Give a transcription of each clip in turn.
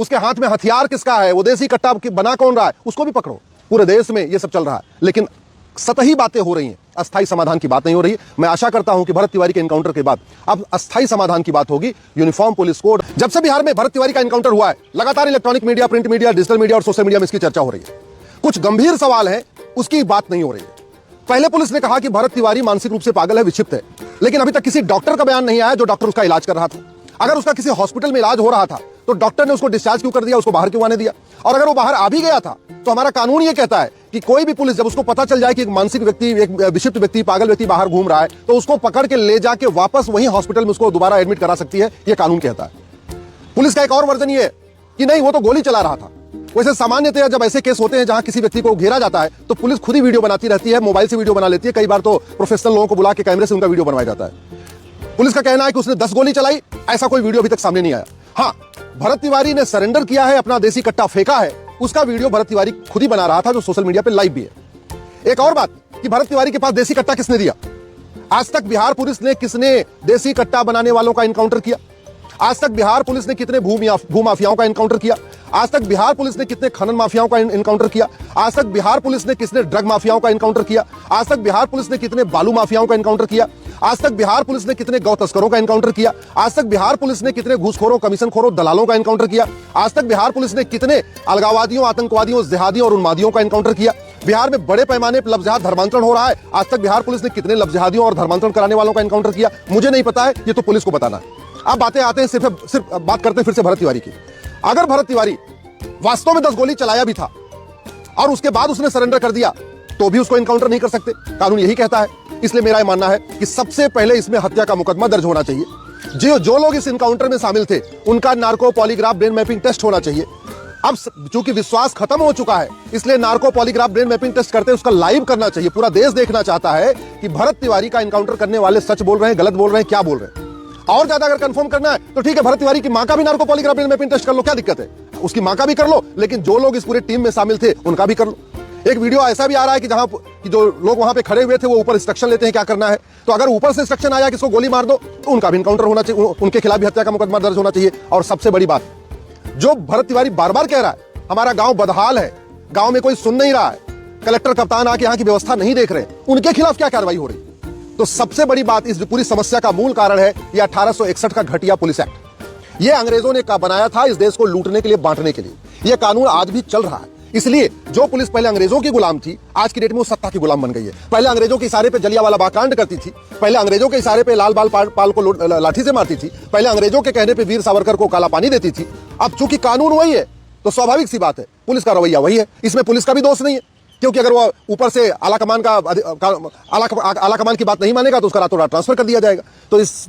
उसके हाथ में हथियार किसका है, वो देसी कट्टा बना कौन रहा है, उसको भी पकड़ो। पूरे देश में ये सब चल रहा है, लेकिन सतही बातें हो रही हैं, अस्थायी समाधान की बात नहीं हो रही। मैं आशा करता हूं कि भरत तिवारी के एनकाउंटर के बाद अब अस्थायी समाधान की बात होगी। यूनिफॉर्म पुलिस कोड, जब से बिहार में भरत तिवारी का एनकाउंटर हुआ है, लगातार electronic media, print media, digital media और सोशल मीडिया में इसकी चर्चा हो रही है। कुछ गंभीर सवाल है, उसकी बात नहीं हो रही है। पहले पुलिस ने कहा कि भरत तिवारी मानसिक रूप से पागल है, विक्षिप्त है, लेकिन अभी तक किसी डॉक्टर का बयान नहीं आया जो डॉक्टर उसका इलाज कर रहा था। अगर उसका किसी हॉस्पिटल में इलाज हो रहा था तो डॉक्टर ने उसको डिस्चार्ज क्यों कर दिया, उसको बाहर क्यों आने दिया? और अगर वो बाहर आ भी गया था तो हमारा कानून ये कहता है कि कोई भी पुलिस, जब उसको पता चल जाए कि एक मानसिक व्यक्ति, एक विक्षिप्त व्यक्ति, पागल व्यक्ति बाहर घूम रहा है, तो उसको पकड़ के ले जाके वापस वहीं हॉस्पिटल में उसको दोबारा एडमिट करा सकती है, ये कानून कहता है। पुलिस का एक और वर्जन ये है कि नहीं, वो तो गोली चला रहा था। वैसे सामान्यतः जब ऐसे केस होते हैं जहां किसी व्यक्ति को घेरा जाता है तो पुलिस खुद ही वीडियो बनाती रहती है, मोबाइल से वीडियो बना लेती है। कई बार तो प्रोफेशनल लोगों को बुला के कैमरे से उनका वीडियो बनवाया जाता है। पुलिस का कहना है कि उसने 10 गोली चलाई, ऐसा कोई वीडियो अभी तक सामने नहीं आया। हाँ, भरत तिवारी ने सरेंडर किया है, अपना देसी कट्टा फेंका है, उसका वीडियो भरत तिवारी खुद ही बना रहा था, जो सोशल मीडिया पे लाइव भी है। एक और बात कि भरत तिवारी के पास देसी कट्टा किसने दिया? आज तक बिहार पुलिस ने किसने देसी कट्टा बनाने वालों का एनकाउंटर किया? आज तक बिहार पुलिस ने कितने भूमाफियाओं का एनकाउंटर किया? आज तक बिहार पुलिस ने कितने खनन माफियाओं का एनकाउंटर किया? आज तक बिहार पुलिस ने कितने ड्रग माफियाओं का एनकाउंटर किया? आज तक बिहार पुलिस ने कितने बालू माफियाओं का एनकाउंटर किया? आज तक बिहार पुलिस ने कितने गौ तस्करों का एनकाउंटर किया? आज तक बिहार पुलिस ने कितने घूसखोरों, कमीशनखोरों, दलालों का एनकाउंटर किया? आज तक बिहार पुलिस ने कितने अलगाववादियों, आतंकवादियों, जिहादियों और उन्मादियों का एनकाउंटर किया? बिहार में बड़े पैमाने पर लफ्ज़ धर्मांतरण हो रहा है, आज तक बिहार पुलिस ने कितने लफ्ज़ और धर्मांतरण कराने वालों का एनकाउंटर किया? मुझे नहीं पता है, ये तो पुलिस को बताना है। अब बातें आते हैं, सिर्फ बात करते हैं फिर से भरत तिवारी की। अगर भरत तिवारी वास्तव में 10 गोली चलाया भी था और उसके बाद उसने सरेंडर कर दिया तो भी उसको एनकाउंटर नहीं कर सकते, कानून यही कहता है। इसलिए मेरा यह मानना है कि सबसे पहले इसमें हत्या का मुकदमा दर्ज होना चाहिए। जो लोग इस एनकाउंटर में शामिल थे उनका narco polygraph brain mapping test होना चाहिए। अब चूंकि विश्वास खत्म हो चुका है, इसलिए narco polygraph brain mapping test करते उसका लाइव करना चाहिए। पूरा देश देखना चाहता है कि भरत तिवारी का एनकाउंटर करने वाले सच बोल रहे हैं, गलत बोल रहे हैं, क्या बोल रहे हैं। और ज्यादा अगर कंफर्म करना है तो ठीक है, भरत तिवारी की मां का भी narco polygraph brain mapping test कर लो, क्या दिक्कत है? उसकी मां का भी कर लो, लेकिन जो लोग इस पूरे टीम में शामिल थे उनका भी कर लो। एक वीडियो ऐसा भी आ रहा है कि जहां कि जो लोग वहां पे खड़े हुए थे वो ऊपर इंस्ट्रक्शन लेते हैं क्या करना है, तो अगर ऊपर से इंस्ट्रक्शन आया कि इसको गोली मार दो तो उनका भी एनकाउंटर होना चाहिए, उनके खिलाफ भी हत्या का मुकदमा दर्ज होना चाहिए। और सबसे बड़ी बात, जो भरत तिवारी बार बार कह रहा है हमारा गांव बदहाल है, गांव में कोई सुन नहीं रहा है, कलेक्टर कप्तान आके यहाँ की व्यवस्था नहीं देख रहे, उनके खिलाफ क्या कार्रवाई हो रही? तो सबसे बड़ी बात, इस पूरी समस्या का मूल कारण है यह 1861 का घटिया पुलिस एक्ट। यह अंग्रेजों ने बनाया था इस देश को लूटने के लिए, बांटने के लिए। यह कानून आज भी चल रहा है। इसलिए जो पुलिस पहले अंग्रेजों की गुलाम थी, आज की डेट में वो सत्ता की गुलाम बन गई है। पहले अंग्रेजों के इशारे पे जलियांवाला बाग कांड करती थी, पहले अंग्रेजों के इशारे पे लाल बाल पाल को लाठी से मारती थी, पहले अंग्रेजों के कहने पे वीर सावरकर को काला पानी देती थी। अब चूंकि कानून वही है तो स्वाभाविक सी बात है पुलिस का रवैया वही है। इसमें पुलिस का भी दोष नहीं है, क्योंकि अगर वो ऊपर से आला कमान की बात नहीं मानेगा तो उसका रातों रात ट्रांसफर कर दिया जाएगा। तो इस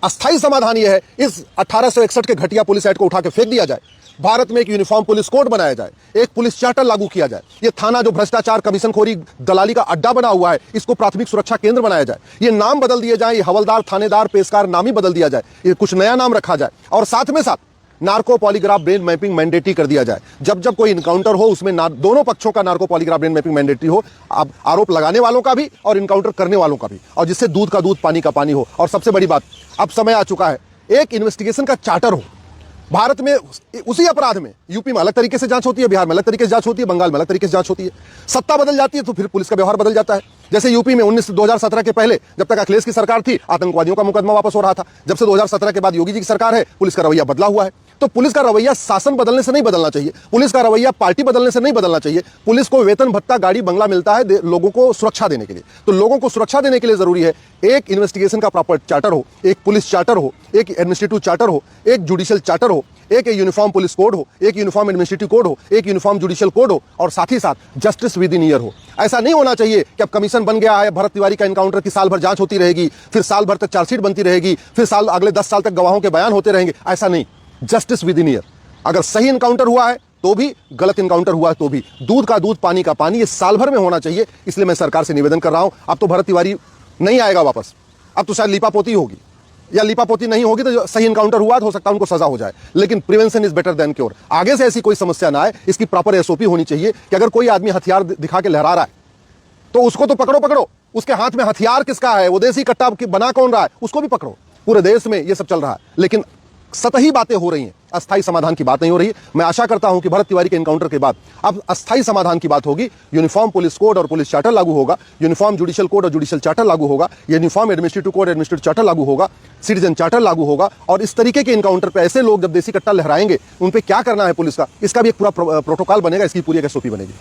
अस्थायी समाधान ये है, इस 1861 के घटिया पुलिस एक्ट को उठा के फेंक दिया जाए, भारत में एक यूनिफॉर्म पुलिस कोड बनाया जाए, एक पुलिस चार्टर लागू किया जाए। ये थाना जो भ्रष्टाचार, कमीशनखोरी, दलाली का अड्डा बना हुआ है, इसको प्राथमिक सुरक्षा केंद्र बनाया जाए। ये नाम बदल दिए जाए, ये हवलदार, थानेदार, पेशकार नाम ही बदल दिया जाए, ये कुछ नया नाम रखा जाए। और साथ में साथ narco polygraph brain mapping mandatory कर दिया जाए। जब जब कोई इनकाउंटर हो उसमें दोनों पक्षों का narco polygraph brain mapping mandatory हो, अब आरोप लगाने वालों का भी और इनकाउंटर करने वालों का भी, और जिससे दूध का दूध, पानी का पानी हो। और सबसे बड़ी बात, अब समय आ चुका है एक इन्वेस्टिगेशन का चार्टर हो। भारत में उसी अपराध में यूपी में अलग तरीके से जांच होती है, बिहार में अलग तरीके से जांच होती है, बंगाल में अलग तरीके से जांच होती है। सत्ता बदल जाती है तो फिर पुलिस का व्यवहार बदल जाता है। जैसे यूपी में 2017 के पहले जब तक अखिलेश की सरकार थी, आतंकवादियों का मुकदमा वापस हो रहा था। जब से 2017 के बाद योगी जी की सरकार है, पुलिस का रवैया बदला हुआ है। तो पुलिस का रवैया शासन बदलने से नहीं बदलना चाहिए, पुलिस का रवैया पार्टी बदलने से नहीं बदलना चाहिए। पुलिस को वेतन भत्ता, गाड़ी बंगला मिलता है लोगों को सुरक्षा देने के लिए, तो लोगों को सुरक्षा देने के लिए जरूरी है एक इन्वेस्टिगेशन का प्रॉपर चार्टर हो, एक पुलिस चार्टर हो, एक एडमिनिस्ट्रेटिव चार्टर हो, एक जुडिशियल चार्टर हो, एक यूनिफॉर्म पुलिस कोड हो, एक यूनिफॉर्म एडमिनिस्ट्रेटिव कोड हो, एक यूनिफॉर्म जुडिशियल कोड हो, और साथ ही साथ जस्टिस विद इन ईयर हो। ऐसा नहीं होना चाहिए कि अब कमीशन बन गया है, भरत तिवारी का एनकाउंटर की साल भर जांच होती रहेगी, फिर साल भर तक चार्जशीट बनती रहेगी, फिर अगले 10 साल तक गवाहों के बयान होते रहेंगे। ऐसा नहीं, जस्टिस विद इन ईयर। अगर सही इनकाउंटर हुआ है तो भी, गलत इनकाउंटर हुआ है तो भी, दूध का दूध, पानी का पानी, ये साल भर में होना चाहिए। इसलिए मैं सरकार से निवेदन कर रहा हूं, अब तो भरत तिवारी नहीं आएगा वापस, अब तो शायद लीपापोती होगी, या लीपापोती नहीं होगी तो सही इनकाउंटर हुआ तो हो सकता है उनको सजा हो जाए, लेकिन prevention is better than cure. आगे से ऐसी कोई समस्या ना आए, इसकी प्रॉपर एसओपी होनी चाहिए कि अगर कोई आदमी हथियार दिखा के लहरा रहा है तो उसको तो पकड़ो, उसके हाथ में हथियार किसका है, वो देसी कट्टा बना कौन रहा है, उसको भी पकड़ो। पूरे देश में ये सब चल रहा है, लेकिन सतही बातें हो रही हैं, अस्थाई समाधान की बात नहीं हो रही है। मैं आशा करता हूं कि भरत तिवारी के एनकाउंटर के बाद अब अस्थाई समाधान की बात होगी। यूनिफॉर्म पुलिस कोड और पुलिस चार्टर लागू होगा, यूनिफॉर्म जुडिशियल कोड और जुडिशियल चार्टर लागू होगा, uniform administrative code administrative charter लागू होगा, सिटीजन चार्टर लागू होगा। और इस तरीके के एनकाउंटर पर ऐसे लोग जब देसी कट्टा लहराएंगे, उन पर क्या करना है पुलिस का, इसका भी एक पूरा प्रोटोकॉल बनेगा, इसकी पूरी एक एसओपी बनेगी।